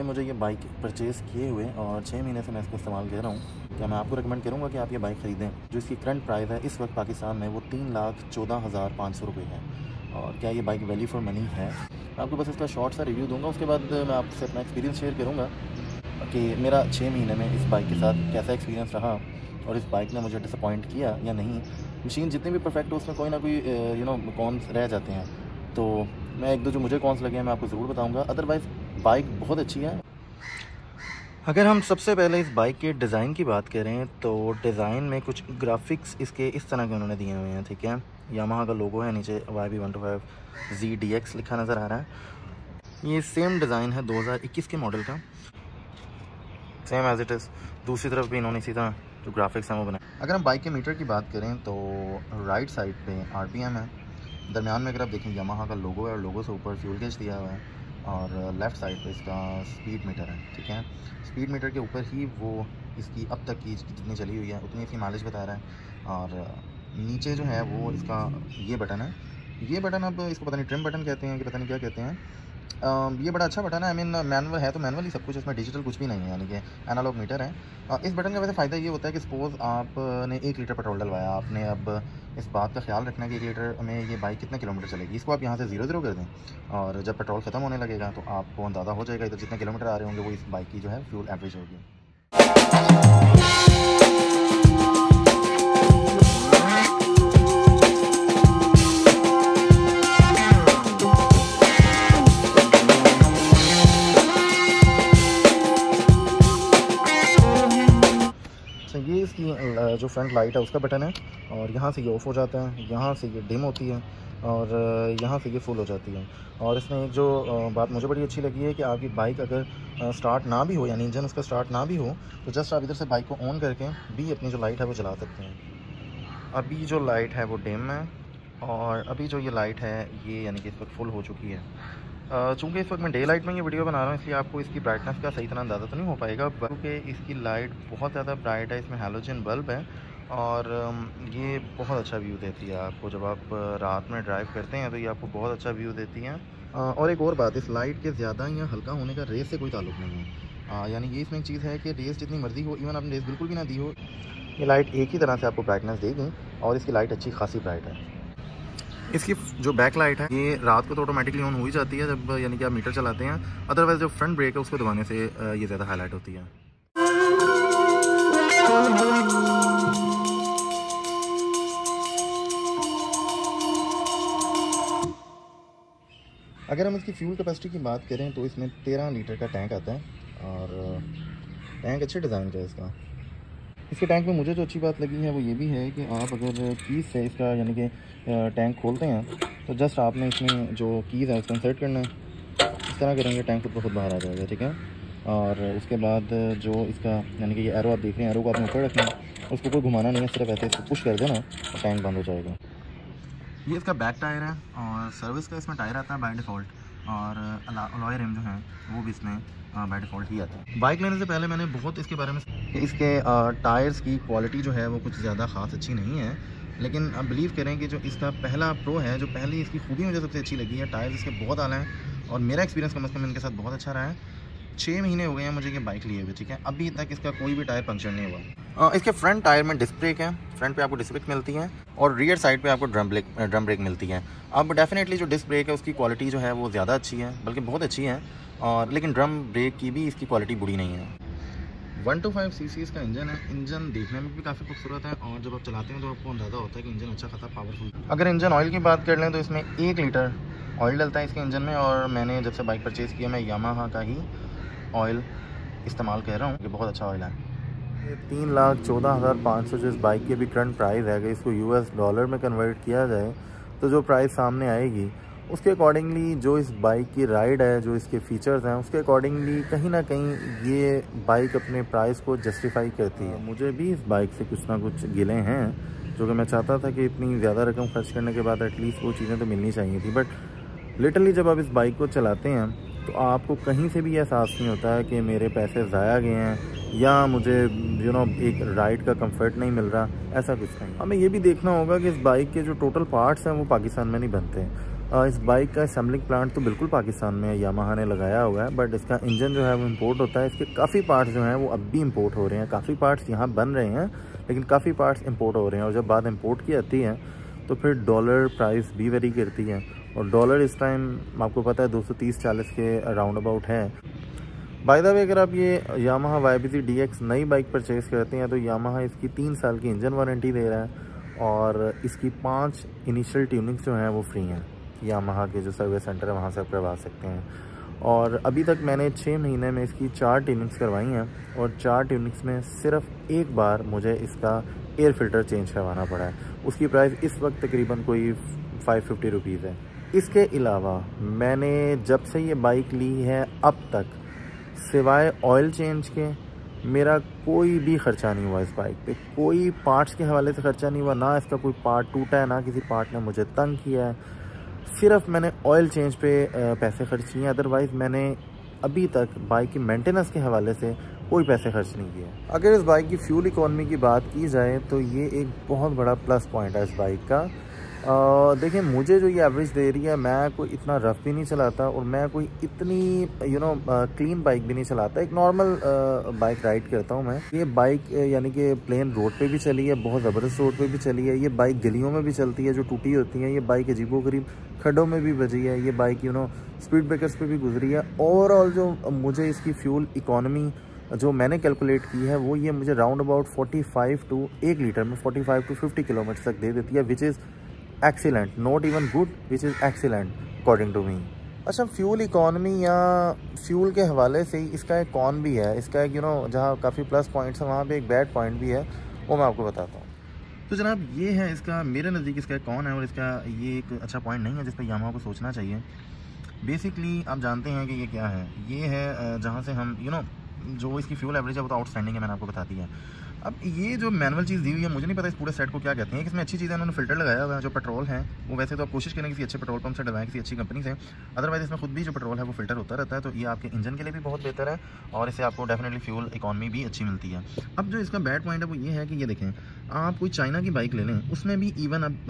मुझे ये bike purchase किए हुए और 6 महीने से मैं इसको इस्तेमाल कर रहा हूँ। क्या मैं आपको रिकमेंड करूँगा कि आप ये बाइक ख़रीदें। जो इसकी करंट प्राइस है इस वक्त पाकिस्तान में वो 3,14,500 रुपये है। और क्या ये बाइक वैल्यू फॉर मनी है। मैं आपको बस इसका शॉर्ट सा रिव्यू दूँगा, उसके बाद मैं आपसे अपना एक्सपीरियंस शेयर करूँगा कि मेरा 6 महीने में इस बाइक के साथ कैसा एक्सपीरियंस रहा और इस बाइक ने मुझे डिसअपॉइंट किया या नहीं। मशीन जितनी भी परफेक्ट हो उसमें कोई ना कोई कॉन्स रह जाते हैं, तो मैं एक दो जो मुझे कॉन्स लगे हैं मैं आपको ज़रूर बताऊंगा। अदरवाइज़ बाइक बहुत अच्छी है। अगर हम सबसे पहले इस बाइक के डिज़ाइन की बात करें तो डिज़ाइन में कुछ ग्राफिक्स इसके इस तरह के उन्होंने दिए हुए हैं, ठीक है। यामाहा का लोगो है, नीचे YB125ZDX लिखा नज़र आ रहा है। ये सेम डिज़ाइन है 2021 के मॉडल का, सेम एज इट इज़। दूसरी तरफ भी इन्होंने इसी तरह जो ग्राफिक्स हैं वो बनाए। अगर हम बाइक के मीटर की बात करें तो राइट साइड पे RPM है, दरमियान में अगर आप देखें यामाहा का लोगो है और लोगो से ऊपर फ्यूल गेज दिया हुआ है, और लेफ़्ट साइड पे इसका स्पीड मीटर है, ठीक है। स्पीड मीटर के ऊपर ही वो इसकी अब तक की जितनी चली हुई है उतनी इसकी माइलेज बता रहा है। और नीचे जो है वो इसका ये बटन है, ये बटन अब इसको पता नहीं ट्रिम बटन कहते हैं कि पता नहीं क्या कहते हैं। ये बड़ा अच्छा बटन है। आई मीन मैनुअल है तो मैनुअल ही सब कुछ, इसमें डिजिटल कुछ भी नहीं है, यानी कि एनालॉग मीटर है। इस बटन का वैसे फ़ायदा ये होता है कि सपोज़ आपने 1 लीटर पेट्रोल डलवाया, आपने अब इस बात का ख्याल रखना है कि 1 लीटर में ये बाइक कितने किलोमीटर चलेगी। इसको आप यहाँ से 0 कर दें और जब पेट्रोल ख़त्म होने लगेगा तो आपको अंदाज़ा हो जाएगा इधर जितने किलोमीटर आ रहे होंगे वो इस बाइक की जो है फ्यूल एवरेज होगी। ये इसकी जो फ्रंट लाइट है उसका बटन है, और यहाँ से ये ऑफ़ हो जाता है, यहाँ से ये डिम होती है और यहाँ से ये फुल हो जाती है। और इसमें एक जो बात मुझे बड़ी अच्छी लगी है कि आपकी बाइक अगर स्टार्ट ना भी हो, यानी इंजन उसका स्टार्ट ना भी हो, तो जस्ट आप इधर से बाइक को ऑन करके भी अपनी जो लाइट है वो जला सकते हैं। अभी जो लाइट है वो डिम है और अभी जो ये लाइट है ये यानी कि इस वक्त फुल हो चुकी है। चूँकि इस वक्त मैं डे लाइट में ये वीडियो बना रहा हूँ इसलिए आपको इसकी ब्राइटनेस का सही तरह अंदाज़ा तो नहीं हो पाएगा, क्योंकि इसकी लाइट बहुत ज़्यादा ब्राइट है। इसमें हैलोजन बल्ब है और ये बहुत अच्छा व्यू देती है आपको। जब आप रात में ड्राइव करते हैं तो ये आपको बहुत अच्छा व्यू देती हैं। और एक और बात, इस लाइट के ज़्यादा या हल्का होने का रेस से कोई ताल्लुक़ नहीं है। यानी ये इसमें एक चीज़ है कि रेस जितनी मर्ज़ी हो, इवन आपने रेस बिल्कुल भी ना दी हो, ये लाइट एक ही तरह से आपको ब्राइटनेस देगी और इसकी लाइट अच्छी खासी ब्राइट है। इसकी जो बैक लाइट है ये रात को तो ऑटोमेटिकली ऑन हो ही जाती है जब यानी कि आप मीटर चलाते हैं। अदरवाइज़ जो फ्रंट ब्रेक है उसको दबाने से ये ज़्यादा हाईलाइट होती है। अगर हम इसकी फ्यूल कैपेसिटी की बात करें तो इसमें 13 लीटर का टैंक आता है और टैंक अच्छे डिज़ाइन का है इसका। इसके टैंक में मुझे जो अच्छी बात लगी है वो ये भी है कि आप अगर कीज़ से इसका यानी कि टैंक खोलते हैं तो जस्ट आपने इसमें जो कीज़ है उसको इंसर्ट करना है, इस तरह करेंगे टैंक खुद ब खुद बाहर आ जाएगा, ठीक है। और उसके बाद जो इसका यानी कि ये एरो आप देख रहे हैं, एरो को आपने ऊपर रखना है, उसको कोई घुमाना नहीं है, सिर्फ ऐसे इसको पुश कर देना और टैंक बंद हो जाएगा। ये इसका बैक टायर है और सर्विस का इसमें टायर आता है बाय डिफ़ॉल्ट, और अलॉय रिम जो है वो भी इसमें बाय डिफ़ॉल्ट ही आता है। बाइक लेने से पहले मैंने बहुत इसके बारे में इसके टायर्स की क्वालिटी जो है वो कुछ ज़्यादा ख़ास अच्छी नहीं है, लेकिन आप बिलीव करें कि जो इसका पहला प्रो है, जो पहली इसकी खूबी मुझे सबसे अच्छी लगी है, टायर्स इसके बहुत आला हैं और मेरा एक्सपीरियंस कम से कम इनके साथ बहुत अच्छा रहा है। 6 महीने हो गए हैं मुझे ये बाइक लिए हुए, ठीक है। अभी तक इसका कोई भी टायर पंक्चर नहीं हुआ। इसके फ्रंट टायर में डिस्क ब्रेक है, फ्रंट पे आपको डिस्क ब्रेक मिलती है और रियर साइड पे आपको ड्रम ब्रेक मिलती है। अब डेफिनेटली जो डिस्क ब्रेक है उसकी क्वालिटी जो है वो ज़्यादा अच्छी है, बल्कि बहुत अच्छी है, और लेकिन ड्रम ब्रेक की भी इसकी क्वालिटी बुरी नहीं है। 125 cc इसका इंजन है। इंजन देखने में भी काफ़ी खूबसूरत है और जब आप चलाते हैं तो आपको अंदाज़ा होता है कि इंजन अच्छा खासा पावरफुल। अगर इंजन ऑयल की बात कर लें तो इसमें 1 लीटर ऑयल डलता है इसके इंजन में, और मैंने जब से बाइक परचेज़ किया मैं यामाहा का ही ऑयल इस्तेमाल कर रहा हूँ, ये बहुत अच्छा ऑयल है। 3,14,500 जो इस बाइक की अभी करंट प्राइस है, अगर इसको US डॉलर में कन्वर्ट किया जाए तो जो प्राइस सामने आएगी उसके अकॉर्डिंगली जो इस बाइक की राइड है, जो इसके फ़ीचर्स हैं, उसके अकॉर्डिंगली कहीं ना कहीं ये बाइक अपने प्राइस को जस्टिफाई करती है। मुझे भी इस बाइक से कुछ ना कुछ गिले हैं, जो कि मैं चाहता था कि इतनी ज़्यादा रकम खर्च करने के बाद एटलीस्ट वो चीज़ें तो मिलनी चाहिए थी। बट लिटरली जब आप इस बाइक को चलाते हैं तो आपको कहीं से भी एहसास नहीं होता है कि मेरे पैसे ज़ाया गए हैं या मुझे एक राइड का कंफर्ट नहीं मिल रहा, ऐसा कुछ नहीं। हमें ये भी देखना होगा कि इस बाइक के जो टोटल पार्ट्स हैं वो पाकिस्तान में नहीं बनते। इस बाइक का असेंबलिंग प्लांट तो बिल्कुल पाकिस्तान में यामाहा ने लगाया हुआ है, बट इसका इंजन जो है वो इंपोर्ट होता है। इसके काफ़ी पार्ट्स जो हैं वो अब भी इंपोर्ट हो रहे हैं। काफ़ी पार्ट्स यहाँ बन रहे हैं, लेकिन काफ़ी पार्ट्स इंपोर्ट हो रहे हैं। और जब बात इंपोर्ट की आती है तो फिर डॉलर प्राइस भी वेरी करती है। और डॉलर इस टाइम आपको पता है 230-40 के अराउंड अबाउट है। बाय द वे, अगर आप ये यामाहा YBZ DX नई बाइक परचेज़ करते हैं तो यामाहा इसकी 3 साल की इंजन वारंटी दे रहा है और इसकी 5 इनिशियल ट्यूनिंग्स जो हैं वो फ्री हैं। यामाहा के जो सर्विस सेंटर है वहाँ से आप करवा सकते हैं। और अभी तक मैंने 6 महीने में इसकी 4 ट्यूनिंग्स करवाई हैं और 4 ट्यूनिंग्स में सिर्फ एक बार मुझे इसका एयर फ़िल्टर चेंज करवाना पड़ा है। उसकी प्राइस इस वक्त तकरीबन कोई 550 रुपीज़ है। इसके अलावा मैंने जब से ये बाइक ली है अब तक सिवाय ऑयल चेंज के मेरा कोई भी ख़र्चा नहीं हुआ इस बाइक पे। कोई पार्ट्स के हवाले से ख़र्चा नहीं हुआ, ना इसका कोई पार्ट टूटा है, ना किसी पार्ट ने मुझे तंग किया है। सिर्फ मैंने ऑयल चेंज पे पैसे खर्च किए, अदरवाइज़ मैंने अभी तक बाइक की मेंटेनेंस के हवाले से कोई पैसे खर्च नहीं किए। अगर इस बाइक की फ्यूल इकॉनमी की बात की जाए तो ये एक बहुत बड़ा प्लस पॉइंट है इस बाइक का। देखिए, मुझे जो ये एवरेज दे रही है, मैं कोई इतना रफ़ भी नहीं चलाता और मैं कोई इतनी क्लीन बाइक भी नहीं चलाता। एक नॉर्मल बाइक राइड करता हूँ मैं। ये बाइक यानी कि प्लेन रोड पे भी चली है, बहुत ज़बरदस्त रोड पे भी चली है। ये बाइक गलियों में भी चलती है जो टूटी होती हैं। ये बाइक अजीबोगरीब खड्डों में भी बजी है। ये बाइक स्पीड ब्रेकर्स पे भी गुजरी है। ओवरऑल जो मुझे इसकी फ्यूल इकॉनमी जो मैंने कैलकुलेट की है वो ये मुझे राउंड अबाउट 45 टू 1 लीटर में 45 टू 50 किलोमीटर तक दे देती है, which is excellent, not even good, which is excellent according to me. अच्छा, फ्यूल इकॉनमी या फ्यूल के हवाले से ही इसका एक कॉन भी है। इसका एक जहाँ काफ़ी प्लस पॉइंट्स है वहाँ पे एक बैड पॉइंट भी है, वो मैं आपको बताता हूँ। तो जनाब, ये है इसका, मेरे नज़दीक इसका कौन है और इसका ये एक अच्छा पॉइंट नहीं है जिस पर यामाहा को सोचना चाहिए। बेसिकली आप जानते हैं कि ये क्या है। ये है जहाँ से हम जो इसकी फ्यूल एवरेज है वो तो आउटस्टैंडिंग है, मैंने आपको बता दिया। अब ये जो मैनुअल चीज़ दी हुई है, मुझे नहीं पता इस पूरे सेट को क्या कहते हैं। इसमें अच्छी चीज़ है, उन्होंने फ़िल्टर लगाया हुआ है। जो पेट्रोल है वो वैसे तो आप कोशिश करें किसी अच्छे पेट्रोल पंप से डलवाएं, किसी अच्छी कंपनी से। अदरवाइज़ इसमें खुद भी जो पेट्रोल है वो फ़िल्टर होता रहता है, तो ये आपके इंजन के लिए भी बहुत बेहतर है और इससे आपको डेफिनेटली फ्यूल इकॉनमी भी अच्छी मिलती है। अब जो इसका बैड पॉइंट है वो ये है कि ये देखें, आप कोई चाइना की बाइक ले लें, उसमें भी इवन अब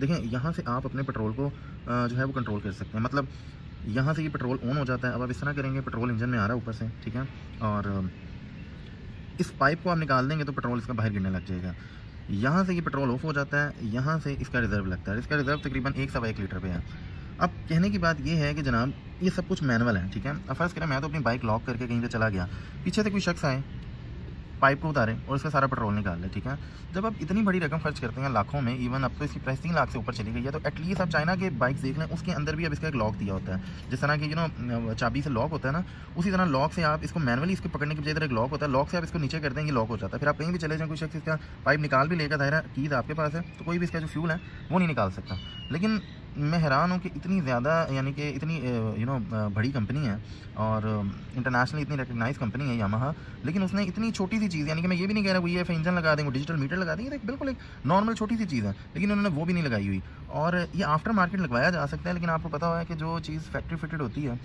देखें, यहाँ से आप अपने पेट्रोल को जो है वो कंट्रोल कर सकते हैं। मतलब यहाँ से ये पेट्रोल ऑन हो जाता है। अब आप इस तरह करेंगे, पेट्रोल इंजन में आ रहा है ऊपर से, ठीक है, और इस पाइप को आप निकाल देंगे तो पेट्रोल इसका बाहर गिरने लग जाएगा। यहाँ से ये पेट्रोल ऑफ हो जाता है, यहाँ से इसका रिज़र्व लगता है। इसका रिज़र्व तकरीबन 1-1.25 लीटर पे है। अब कहने की बात ये है कि जनाब ये सब कुछ मैनुअल है, ठीक है। अब फ़र्ज़ करें मैं तो अपनी बाइक लॉक करके कहीं पे चला गया, पीछे से कोई शख्स आए, पाइप को उतारे और इसका सारा पेट्रोल निकाल ले, ठीक है। जब आप इतनी बड़ी रकम खर्च करते हैं, लाखों में, इवन अब तो इसकी प्राइस 3 लाख से ऊपर चली गई है, तो एटलीस्ट आप चाइना के बाइक्स देख लें, उसके अंदर भी अब इसका एक लॉक दिया होता है। जिस तरह की चाबी से लॉक होता है ना, उसी तरह लॉक से आप इसको मैनुअली इसको पकड़ने की बजाय एक लॉक होता है, लॉक से आप इसको नीचे कर देंगे, लॉक हो जाता है। फिर आप कहीं भी चले जाएं, कोई शख्स इसका पाइप निकाल भी लेगा, दायरा कीज़ आपके पास है, तो कोई भी इसका जो फ्यूल है वो नहीं निकाल सकता। लेकिन मैं हैरान हूँ कि इतनी ज़्यादा यानी कि इतनी बड़ी कंपनी है और इंटरनेशनली इतनी रिकग्नाइज कंपनी है यामाहा, लेकिन उसने इतनी छोटी सी चीज़, यानी कि मैं ये भी नहीं कह रहा वो ये इंजन लगा देंगे, डिजिटल मीटर लगा देंगे, तो बिल्कुल एक नॉर्मल छोटी सी चीज़ है, लेकिन उन्होंने वो भी नहीं लगाई हुई। और ये आफ्टर मार्केट लगवाया जा सकता है, लेकिन आपको पता हुआ है कि जो चीज़ फैक्ट्री फिटेड होती है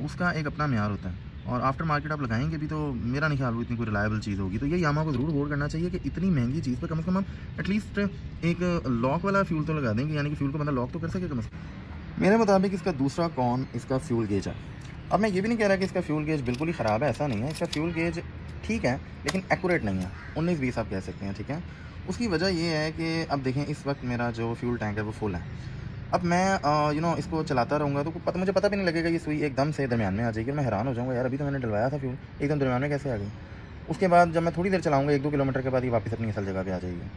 उसका एक अपना म्यार होता है, और आफ्टर मार्केट आप लगाएंगे भी तो मेरा नहीं ख्याल वो इतनी कोई रिलायबल चीज़ होगी। तो ये यामाहा को ज़रूर गौर करना चाहिए कि इतनी महंगी चीज़ पर कम से कम हम एटलीस्ट एक लॉक वाला फ्यूल तो लगा देंगे, यानी कि फ्यूल को बंदा लॉक तो कर सके कम से कम। मेरे मुताबिक इसका दूसरा कौन इसका फ्यूल गेज है। अब मैं ये भी नहीं कह रहा कि इसका फ्यूल गेज बिल्कुल ही ख़राब है, ऐसा नहीं है। इसका फ्यूल गेज ठीक है, लेकिन एक्यूरेट नहीं है, 19-20 आप कह सकते हैं, ठीक है। उसकी वजह ये है कि अब देखें, इस वक्त मेरा जो फ्यूल टैंक है वो फुल है। अब मैं इसको चलाता रहूँगा तो मुझे पता भी नहीं लगेगा, ये सुई एकदम से दरमियान में आ जाएगी। मैं हैरान हो जाऊँगा, यार अभी तो मैंने डलवाया था फ्यूल, एकदम दरमियान में कैसे आ गई। उसके बाद जब मैं थोड़ी देर चलाऊँगा, 1-2 किलोमीटर के बाद ये वापस अपनी असल जगह पे आ जाएगी।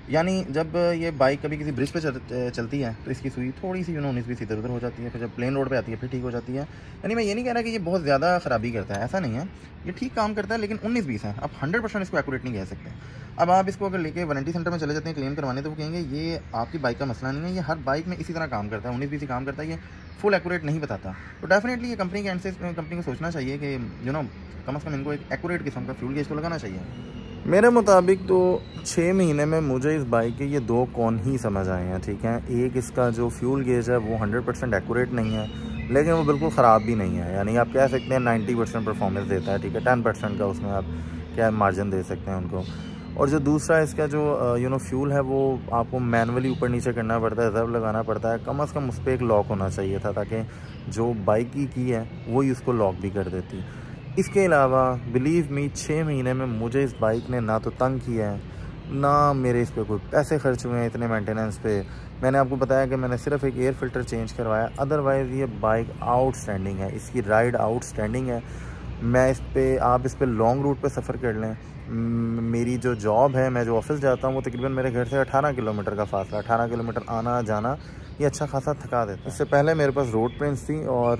यानी जब ये बाइक कभी किसी ब्रिज पे चलती है तो इसकी सुई थोड़ी सी 19-20 इधर उधर हो जाती है, फिर जब प्लेन रोड पे आती है फिर ठीक हो जाती है। यानी मैं ये नहीं कह रहा कि ये बहुत ज़्यादा ख़राबी करता है, ऐसा नहीं है, ये ठीक काम करता है, लेकिन 19-20 है। आप 100% इसको एक्यूरेट नहीं कह सकते। अब आप इसको अगर लेके वारंटी सेंटर में चले जाते हैं क्लेम करवाने, तो वो कहेंगे ये आपकी बाइक का मसला नहीं है, ये हर बाइक में इसी तरह काम करता है, 19-20 ही काम करता है, ये फुल एक्यूरेट नहीं बताता। तो डेफिनेटली ये कंपनी के एंड से कंपनी को सोचना चाहिए कि कम से कम इनको एक एक्यूरेट किस्म का फ्यूल गेज तो लगाना चाहिए। मेरे मुताबिक तो 6 महीने में मुझे इस बाइक के ये 2 कौन ही समझ आए हैं, ठीक है। एक, इसका जो फ्यूल गेज है वो 100% एक्यूरेट नहीं है, लेकिन वो बिल्कुल ख़राब भी नहीं है, यानी आप कह सकते हैं 90% परफॉर्मेंस देता है, ठीक है। 10% का उसमें आप क्या मार्जिन दे सकते हैं उनको। और जो दूसरा इसका जो फ्यूल है वो आपको मैनुअली ऊपर नीचे करना पड़ता है, रिजर्व लगाना पड़ता है। कम से कम उस पर एक लॉक होना चाहिए था ताकि जो बाइक की है वही उसको लॉक भी कर देती। इसके अलावा बिलीव मी 6 महीने में मुझे इस बाइक ने ना तो तंग किया है, ना मेरे इस पर कोई पैसे खर्च हुए हैं इतने मेंटेनेंस पे। मैंने आपको बताया कि मैंने सिर्फ एक एयर फ़िल्टर चेंज करवाया, अदरवाइज़ ये बाइक आउटस्टैंडिंग है, इसकी राइड आउटस्टैंडिंग है। आप इस पे लॉन्ग रूट पे सफ़र कर लें। मेरी जो जॉब है, मैं जो ऑफिस जाता हूँ वो तकरीबन मेरे घर से 18 किलोमीटर का फासला, 18 किलोमीटर आना जाना ये अच्छा खासा थका देता है। इससे पहले मेरे पास रोड प्रिंस थी और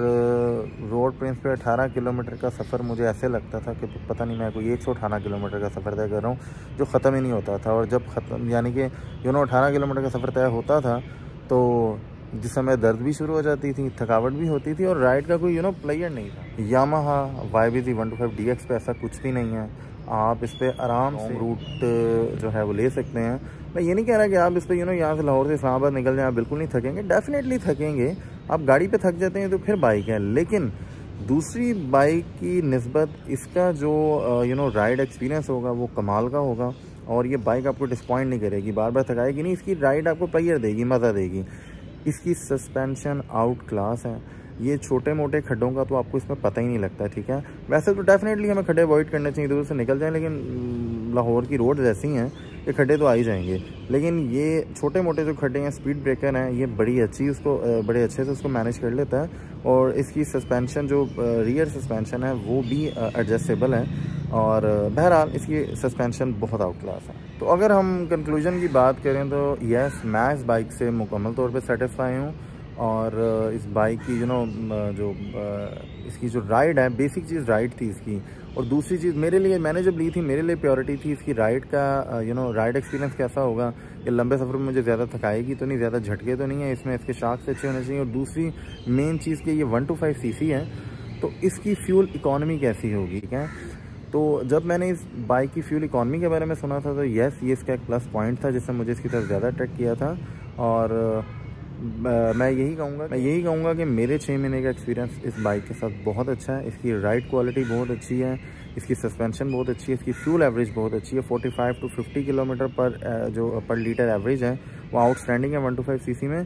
रोड प्रिंस पे 18 किलोमीटर का सफ़र मुझे ऐसे लगता था कि पता नहीं मैं कोई 118 किलोमीटर का सफ़र तय कर रहा हूँ, जो ख़त्म ही नहीं होता था। और जब ख़त्म यानी कि 18 किलोमीटर का सफ़र तय होता था तो जिस समय दर्द भी शुरू हो जाती थी, थकावट भी होती थी और राइड का कोई प्लेयर नहीं था। यामाहा YBZ 125 DX पे ऐसा कुछ भी नहीं है। आप इस पर आराम से रूट जो है वो ले सकते हैं। मैं ये नहीं कह रहा कि आप इस पर यहाँ से लाहौर से इस्लामाबाद निकल जाएँ, आप बिल्कुल नहीं थकेंगे, डेफिनेटली थकेंगे। आप गाड़ी पे थक जाते हैं तो फिर बाइक है, लेकिन दूसरी बाइक की निस्बत इसका जो राइड एक्सपीरियंस होगा वो कमाल का होगा। और ये बाइक आपको डिसपॉइंट नहीं करेगी, बार बार थकाएगी नहीं, इसकी राइड आपको प्लेयर देगी, मज़ा देगी। इसकी सस्पेंशन आउट क्लास है। ये छोटे मोटे खड्डों का तो आपको इसमें पता ही नहीं लगता, ठीक है। वैसे तो डेफिनेटली हमें खड्डे अवॉइड करने चाहिए, दूर से निकल जाएं, लेकिन लाहौर की रोड जैसी हैं ये खड्डे तो आ ही जाएंगे। लेकिन ये छोटे मोटे जो खड्डे हैं, स्पीड ब्रेकर हैं, ये बड़े अच्छे से उसको मैनेज कर लेता है। और इसकी सस्पेंशन जो रियर सस्पेंशन है वो भी एडजस्टेबल है। और बहरहाल इसकी सस्पेंशन बहुत आउट क्लास है। तो अगर हम कंक्लूजन की बात करें तो यस, मैं इस बाइक से मुकम्मल तौर पे सेटिस्फाई हूँ। और इस बाइक की इसकी जो राइड है, बेसिक चीज़ राइड थी इसकी। और दूसरी चीज़ मेरे लिए, मैंने जब ली थी मेरे लिए प्योरिटी थी इसकी राइड का। राइड एक्सपीरियंस कैसा होगा, ये लंबे सफ़र में मुझे ज़्यादा थकाएगी तो नहीं, ज़्यादा झटके तो नहीं है इसमें, इसके शाख्स अच्छे होने चाहिए। और दूसरी मेन चीज़ कि ये 125 cc है तो इसकी फ्यूल इकॉनमी कैसी होगी, ठीक है। तो जब मैंने इस बाइक की फ्यूल इकॉनमी के बारे में सुना था तो यस, ये इसका एक प्लस पॉइंट था जिसने मुझे इसकी तरफ ज़्यादा अट्रैक्ट किया था। और मैं यही कहूँगा कि मेरे 6 महीने का एक्सपीरियंस इस बाइक के साथ बहुत अच्छा है। इसकी राइड क्वालिटी बहुत अच्छी है, इसकी सस्पेंशन बहुत अच्छी है, इसकी फ्यूल एवरेज बहुत अच्छी है। 45 to 50 किलोमीटर पर लीटर एवरेज है, वो आउटस्टैंडिंग है 125 cc में।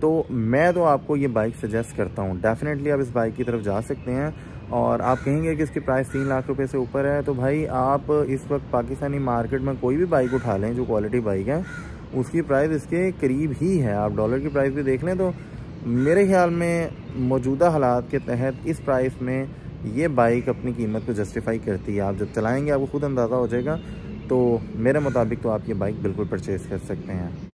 तो मैं तो आपको ये बाइक सजेस्ट करता हूँ, डेफिनेटली आप इस बाइक की तरफ जा सकते हैं। और आप कहेंगे कि इसकी प्राइस 3 लाख रुपए से ऊपर है, तो भाई आप इस वक्त पाकिस्तानी मार्केट में कोई भी बाइक उठा लें जो क्वालिटी बाइक है, उसकी प्राइस इसके करीब ही है। आप डॉलर की प्राइस भी देख लें तो मेरे ख्याल में मौजूदा हालात के तहत इस प्राइस में ये बाइक अपनी कीमत को जस्टिफाई करती है। आप जब चलाएँगे आपको खुद अंदाज़ा हो जाएगा। तो मेरे मुताबिक तो आप ये बाइक बिल्कुल परचेज़ कर सकते हैं।